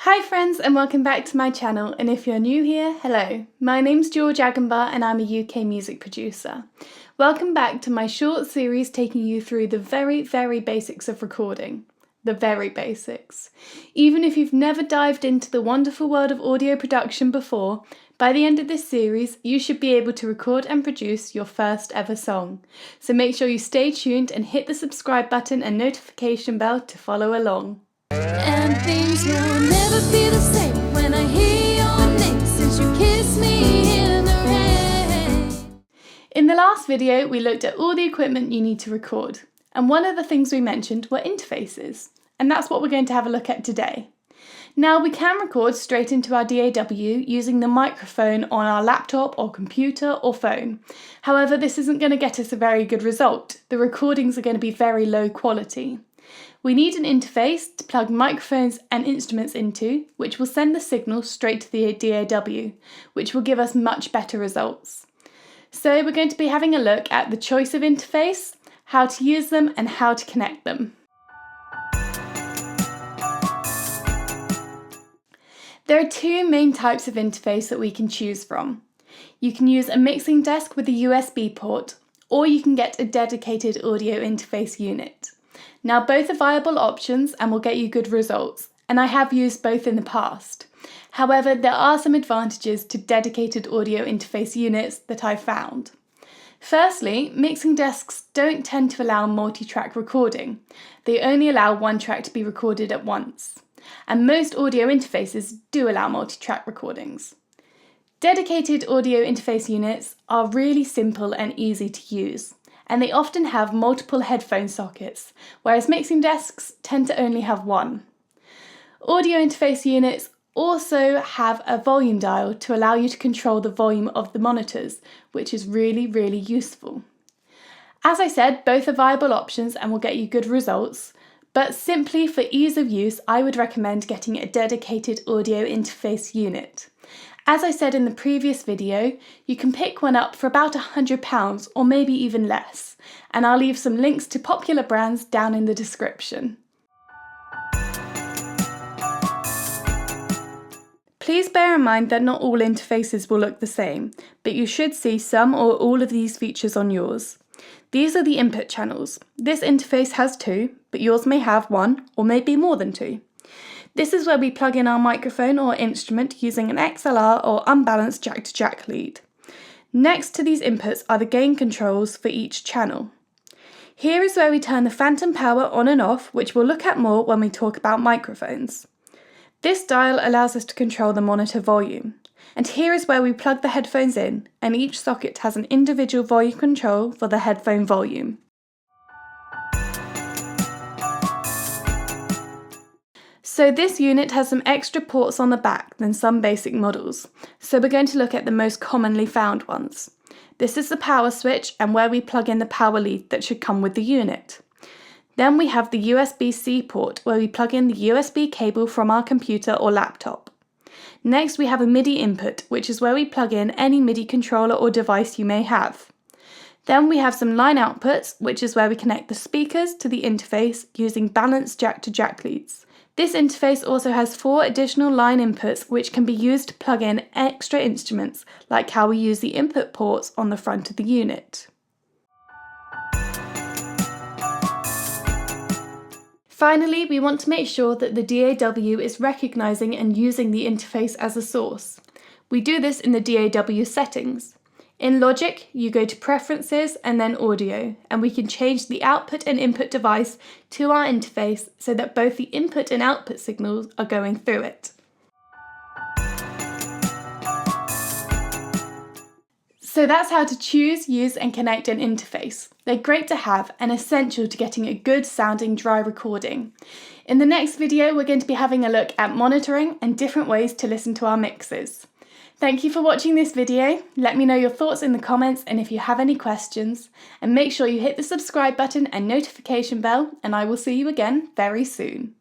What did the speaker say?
Hi friends and welcome back to my channel, and if you're new here, hello. My name's George Agambar and I'm a UK music producer. Welcome back to my short series taking you through the very basics of recording. The very basics. Even if you've never dived into the wonderful world of audio production before, by the end of this series you should be able to record and produce your first ever song. So make sure you stay tuned and hit the subscribe button and notification bell to follow along. And things will never be the same when I hear your name since you kissed me in the rain. In the last video we looked at all the equipment you need to record, and one of the things we mentioned were interfaces, and that's what we're going to have a look at today. Now we can record straight into our DAW using the microphone on our laptop or computer or phone. However, this isn't going to get us a very good result. The recordings are going to be very low quality. We need an interface to plug microphones and instruments into, which will send the signal straight to the DAW, which will give us much better results. So we're going to be having a look at the choice of interface, how to use them and how to connect them. There are two main types of interface that we can choose from. You can use a mixing desk with a USB port, or you can get a dedicated audio interface unit. Now both are viable options and will get you good results, and I have used both in the past. However, there are some advantages to dedicated audio interface units that I've found. Firstly, mixing desks don't tend to allow multi-track recording. They only allow one track to be recorded at once. And most audio interfaces do allow multi-track recordings. Dedicated audio interface units are really simple and easy to use, and they often have multiple headphone sockets, whereas mixing desks tend to only have one. Audio interface units also have a volume dial to allow you to control the volume of the monitors, which is really useful. As I said, both are viable options and will get you good results, but simply for ease of use, I would recommend getting a dedicated audio interface unit. As I said in the previous video, you can pick one up for about £100 or maybe even less, and I'll leave some links to popular brands down in the description. Please bear in mind that not all interfaces will look the same, but you should see some or all of these features on yours. These are the input channels. This interface has two, but yours may have one or maybe more than two. This is where we plug in our microphone or instrument using an XLR or unbalanced jack-to-jack lead. Next to these inputs are the gain controls for each channel. Here is where we turn the phantom power on and off, which we'll look at more when we talk about microphones. This dial allows us to control the monitor volume. And here is where we plug the headphones in, and each socket has an individual volume control for the headphone volume. So this unit has some extra ports on the back than some basic models, so we're going to look at the most commonly found ones. This is the power switch and where we plug in the power lead that should come with the unit. Then we have the USB-C port where we plug in the USB cable from our computer or laptop. Next we have a MIDI input, which is where we plug in any MIDI controller or device you may have. Then we have some line outputs, which is where we connect the speakers to the interface using balanced jack-to-jack leads. This interface also has 4 additional line inputs which can be used to plug in extra instruments, like how we use the input ports on the front of the unit. Finally, we want to make sure that the DAW is recognising and using the interface as a source. We do this in the DAW settings. In Logic, you go to Preferences and then Audio, and we can change the output and input device to our interface so that both the input and output signals are going through it. So that's how to choose, use and connect an interface. They're great to have and essential to getting a good sounding dry recording. In the next video, we're going to be having a look at monitoring and different ways to listen to our mixes. Thank you for watching this video. Let me know your thoughts in the comments and if you have any questions, and make sure you hit the subscribe button and notification bell, and I will see you again very soon.